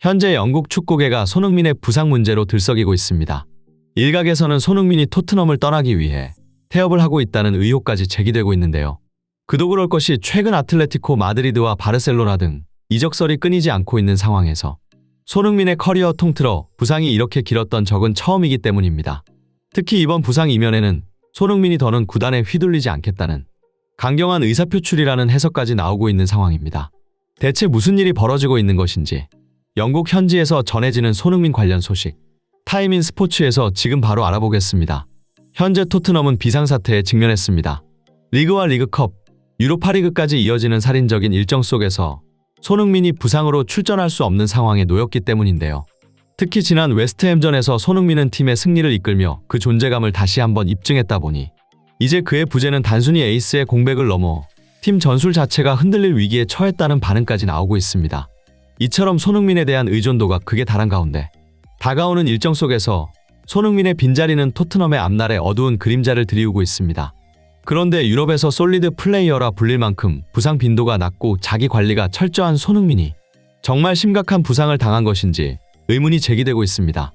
현재 영국 축구계가 손흥민의 부상 문제로 들썩이고 있습니다. 일각에서는 손흥민이 토트넘을 떠나기 위해 태업을 하고 있다는 의혹까지 제기되고 있는데요. 그도 그럴 것이 최근 아틀레티코 마드리드와 바르셀로나 등 이적설이 끊이지 않고 있는 상황에서 손흥민의 커리어 통틀어 부상이 이렇게 길었던 적은 처음이기 때문입니다. 특히 이번 부상 이면에는 손흥민이 더는 구단에 휘둘리지 않겠다는 강경한 의사표출이라는 해석까지 나오고 있는 상황입니다. 대체 무슨 일이 벌어지고 있는 것인지 영국 현지에서 전해지는 손흥민 관련 소식, 타임인 스포츠에서 지금 바로 알아보겠습니다. 현재 토트넘은 비상사태에 직면했습니다. 리그와 리그컵, 유로파리그까지 이어지는 살인적인 일정 속에서 손흥민이 부상으로 출전할 수 없는 상황에 놓였기 때문인데요. 특히 지난 웨스트햄전에서 손흥민은 팀의 승리를 이끌며 그 존재감을 다시 한번 입증했다 보니 이제 그의 부재는 단순히 에이스의 공백을 넘어 팀 전술 자체가 흔들릴 위기에 처했다는 반응까지 나오고 있습니다. 이처럼 손흥민에 대한 의존도가 극에 달한 가운데 다가오는 일정 속에서 손흥민의 빈자리는 토트넘의 앞날에 어두운 그림자를 드리우고 있습니다. 그런데 유럽에서 솔리드 플레이어라 불릴 만큼 부상 빈도가 낮고 자기 관리가 철저한 손흥민이 정말 심각한 부상을 당한 것인지 의문이 제기되고 있습니다.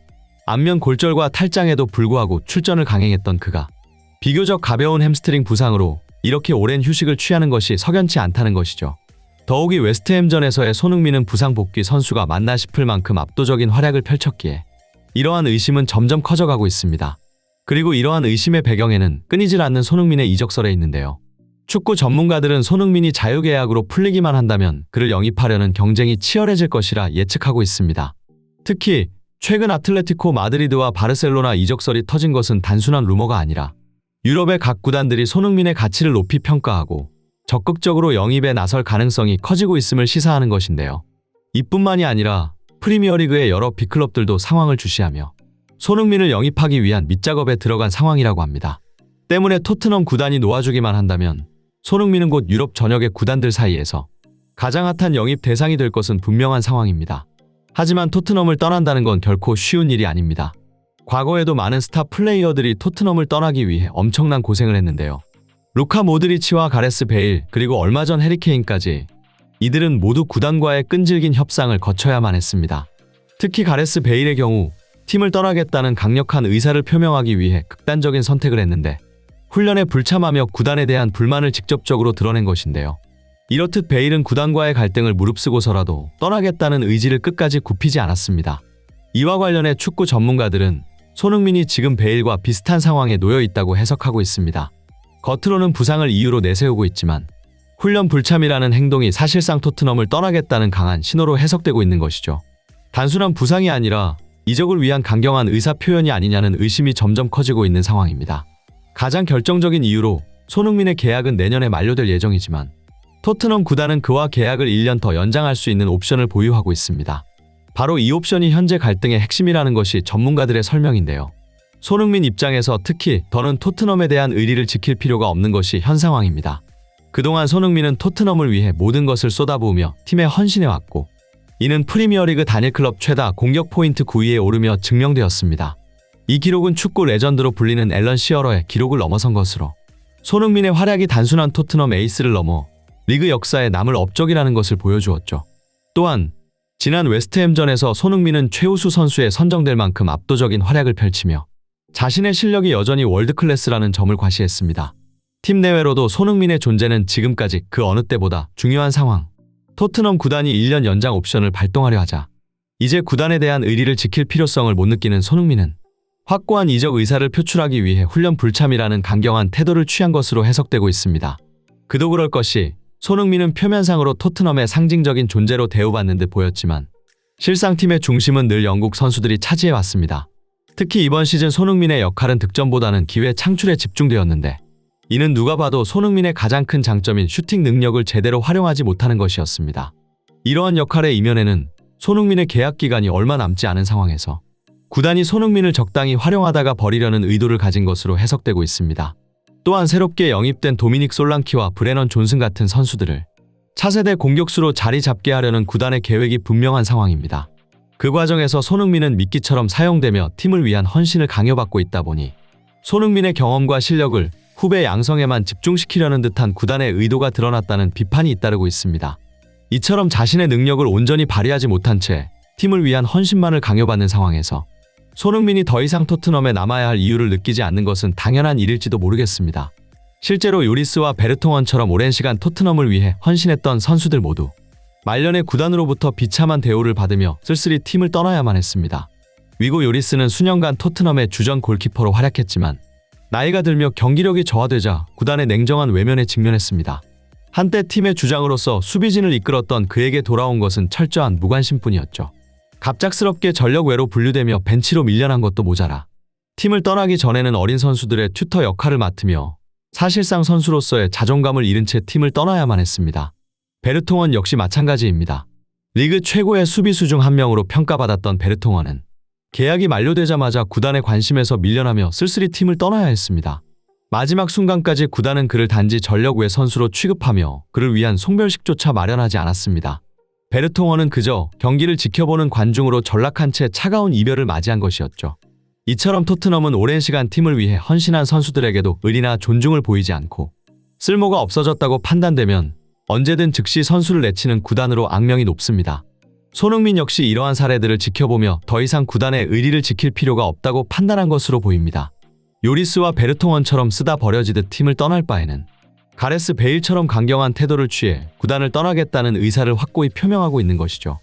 안면 골절과 탈장에도 불구하고 출전을 강행했던 그가 비교적 가벼운 햄스트링 부상으로 이렇게 오랜 휴식을 취하는 것이 석연치 않다는 것이죠. 더욱이 웨스트햄전에서의 손흥민은 부상 복귀 선수가 맞나 싶을 만큼 압도적인 활약을 펼쳤기에 이러한 의심은 점점 커져가고 있습니다. 그리고 이러한 의심의 배경에는 끊이질 않는 손흥민의 이적설에 있는데요. 축구 전문가들은 손흥민이 자유계약으로 풀리기만 한다면 그를 영입하려는 경쟁이 치열해질 것이라 예측하고 있습니다. 특히 최근 아틀레티코 마드리드와 바르셀로나 이적설이 터진 것은 단순한 루머가 아니라 유럽의 각 구단들이 손흥민의 가치를 높이 평가하고 적극적으로 영입에 나설 가능성이 커지고 있음을 시사하는 것인데요. 이뿐만이 아니라 프리미어리그의 여러 빅클럽들도 상황을 주시하며 손흥민을 영입하기 위한 밑작업에 들어간 상황이라고 합니다. 때문에 토트넘 구단이 놓아주기만 한다면 손흥민은 곧 유럽 전역의 구단들 사이에서 가장 핫한 영입 대상이 될 것은 분명한 상황입니다. 하지만 토트넘을 떠난다는 건 결코 쉬운 일이 아닙니다. 과거에도 많은 스타 플레이어들이 토트넘을 떠나기 위해 엄청난 고생을 했는데요. 루카 모드리치와 가레스 베일, 그리고 얼마 전 해리케인까지 이들은 모두 구단과의 끈질긴 협상을 거쳐야만 했습니다. 특히 가레스 베일의 경우 팀을 떠나겠다는 강력한 의사를 표명하기 위해 극단적인 선택을 했는데 훈련에 불참하며 구단에 대한 불만을 직접적으로 드러낸 것인데요. 이렇듯 베일은 구단과의 갈등을 무릅쓰고서라도 떠나겠다는 의지를 끝까지 굽히지 않았습니다. 이와 관련해 축구 전문가들은 손흥민이 지금 베일과 비슷한 상황에 놓여 있다고 해석하고 있습니다. 겉으로는 부상을 이유로 내세우고 있지만 훈련 불참이라는 행동이 사실상 토트넘을 떠나겠다는 강한 신호로 해석되고 있는 것이죠. 단순한 부상이 아니라 이적을 위한 강경한 의사 표현이 아니냐는 의심이 점점 커지고 있는 상황입니다. 가장 결정적인 이유로 손흥민의 계약은 내년에 만료될 예정이지만 토트넘 구단은 그와 계약을 1년 더 연장할 수 있는 옵션을 보유하고 있습니다. 바로 이 옵션이 현재 갈등의 핵심이라는 것이 전문가들의 설명인데요. 손흥민 입장에서 특히 더는 토트넘에 대한 의리를 지킬 필요가 없는 것이 현 상황입니다. 그동안 손흥민은 토트넘을 위해 모든 것을 쏟아부으며 팀에 헌신해왔고 이는 프리미어리그 단일 클럽 최다 공격 포인트 9위에 오르며 증명되었습니다. 이 기록은 축구 레전드로 불리는 앨런 시어러의 기록을 넘어선 것으로 손흥민의 활약이 단순한 토트넘 에이스를 넘어 리그 역사에 남을 업적이라는 것을 보여주었죠. 또한 지난 웨스트햄전에서 손흥민은 최우수 선수에 선정될 만큼 압도적인 활약을 펼치며 자신의 실력이 여전히 월드클래스라는 점을 과시했습니다. 팀 내외로도 손흥민의 존재는 지금까지 그 어느 때보다 중요한 상황. 토트넘 구단이 1년 연장 옵션을 발동하려 하자 이제 구단에 대한 의리를 지킬 필요성을 못 느끼는 손흥민은 확고한 이적 의사를 표출하기 위해 훈련 불참이라는 강경한 태도를 취한 것으로 해석되고 있습니다. 그도 그럴 것이 손흥민은 표면상으로 토트넘의 상징적인 존재로 대우받는 듯 보였지만 실상 팀의 중심은 늘 영국 선수들이 차지해왔습니다. 특히 이번 시즌 손흥민의 역할은 득점보다는 기회 창출에 집중되었는데 이는 누가 봐도 손흥민의 가장 큰 장점인 슈팅 능력을 제대로 활용하지 못하는 것이었습니다. 이러한 역할의 이면에는 손흥민의 계약 기간이 얼마 남지 않은 상황에서 구단이 손흥민을 적당히 활용하다가 버리려는 의도를 가진 것으로 해석되고 있습니다. 또한 새롭게 영입된 도미닉 솔랑키와 브레넌 존슨 같은 선수들을 차세대 공격수로 자리 잡게 하려는 구단의 계획이 분명한 상황입니다. 그 과정에서 손흥민은 미끼처럼 사용되며 팀을 위한 헌신을 강요받고 있다 보니 손흥민의 경험과 실력을 후배 양성에만 집중시키려는 듯한 구단의 의도가 드러났다는 비판이 잇따르고 있습니다. 이처럼 자신의 능력을 온전히 발휘하지 못한 채 팀을 위한 헌신만을 강요받는 상황에서 손흥민이 더 이상 토트넘에 남아야 할 이유를 느끼지 않는 것은 당연한 일일지도 모르겠습니다. 실제로 요리스와 베르통원처럼 오랜 시간 토트넘을 위해 헌신했던 선수들 모두 말년에 구단으로부터 비참한 대우를 받으며 쓸쓸히 팀을 떠나야만 했습니다. 위고 요리스는 수년간 토트넘의 주전 골키퍼로 활약했지만 나이가 들며 경기력이 저하되자 구단의 냉정한 외면에 직면했습니다. 한때 팀의 주장으로서 수비진을 이끌었던 그에게 돌아온 것은 철저한 무관심뿐이었죠. 갑작스럽게 전력 외로 분류되며 벤치로 밀려난 것도 모자라 팀을 떠나기 전에는 어린 선수들의 튜터 역할을 맡으며 사실상 선수로서의 자존감을 잃은 채 팀을 떠나야만 했습니다. 베르통원 역시 마찬가지입니다. 리그 최고의 수비수 중 한 명으로 평가받았던 베르통원은 계약이 만료되자마자 구단의 관심에서 밀려나며 쓸쓸히 팀을 떠나야 했습니다. 마지막 순간까지 구단은 그를 단지 전력 외 선수로 취급하며 그를 위한 송별식조차 마련하지 않았습니다. 베르통원은 그저 경기를 지켜보는 관중으로 전락한 채 차가운 이별을 맞이한 것이었죠. 이처럼 토트넘은 오랜 시간 팀을 위해 헌신한 선수들에게도 의리나 존중을 보이지 않고 쓸모가 없어졌다고 판단되면 언제든 즉시 선수를 내치는 구단으로 악명이 높습니다. 손흥민 역시 이러한 사례들을 지켜보며 더 이상 구단의 의리를 지킬 필요가 없다고 판단한 것으로 보입니다. 요리스와 베르통원처럼 쓰다 버려지듯 팀을 떠날 바에는 가레스 베일처럼 강경한 태도를 취해 구단을 떠나겠다는 의사를 확고히 표명하고 있는 것이죠.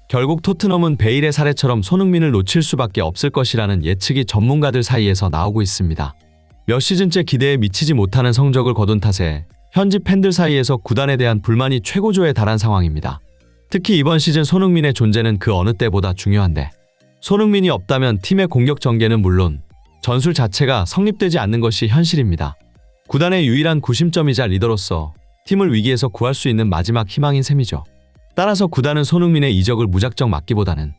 결국 토트넘은 베일의 사례처럼 손흥민을 놓칠 수밖에 없을 것이라는 예측이 전문가들 사이에서 나오고 있습니다. 몇 시즌째 기대에 미치지 못하는 성적을 거둔 탓에 현지 팬들 사이에서 구단에 대한 불만이 최고조에 달한 상황입니다. 특히 이번 시즌 손흥민의 존재는 그 어느 때보다 중요한데 손흥민이 없다면 팀의 공격 전개는 물론 전술 자체가 성립되지 않는 것이 현실입니다. 구단의 유일한 구심점이자 리더로서 팀을 위기에서 구할 수 있는 마지막 희망인 셈이죠. 따라서 구단은 손흥민의 이적을 무작정 막기보다는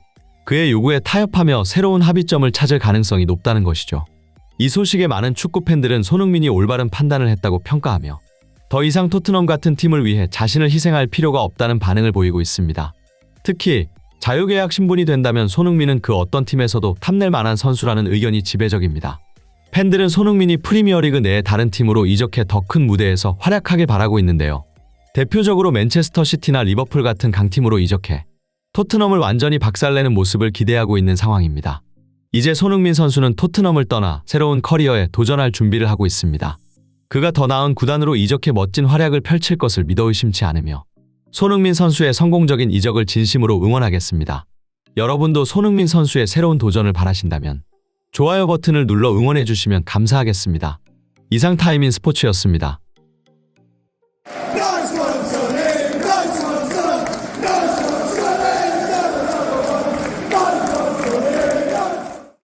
그의 요구에 타협하며 새로운 합의점을 찾을 가능성이 높다는 것이죠. 이 소식에 많은 축구 팬들은 손흥민이 올바른 판단을 했다고 평가하며 더 이상 토트넘 같은 팀을 위해 자신을 희생할 필요가 없다는 반응을 보이고 있습니다. 특히 자유계약 신분이 된다면 손흥민은 그 어떤 팀에서도 탐낼 만한 선수라는 의견이 지배적입니다. 팬들은 손흥민이 프리미어리그 내 다른 팀으로 이적해 더 큰 무대에서 활약하길 바라고 있는데요. 대표적으로 맨체스터 시티나 리버풀 같은 강팀으로 이적해 토트넘을 완전히 박살내는 모습을 기대하고 있는 상황입니다. 이제 손흥민 선수는 토트넘을 떠나 새로운 커리어에 도전할 준비를 하고 있습니다. 그가 더 나은 구단으로 이적해 멋진 활약을 펼칠 것을 믿어 의심치 않으며 손흥민 선수의 성공적인 이적을 진심으로 응원하겠습니다. 여러분도 손흥민 선수의 새로운 도전을 바라신다면 좋아요 버튼을 눌러 응원해주시면 감사하겠습니다. 이상 타임인 스포츠였습니다.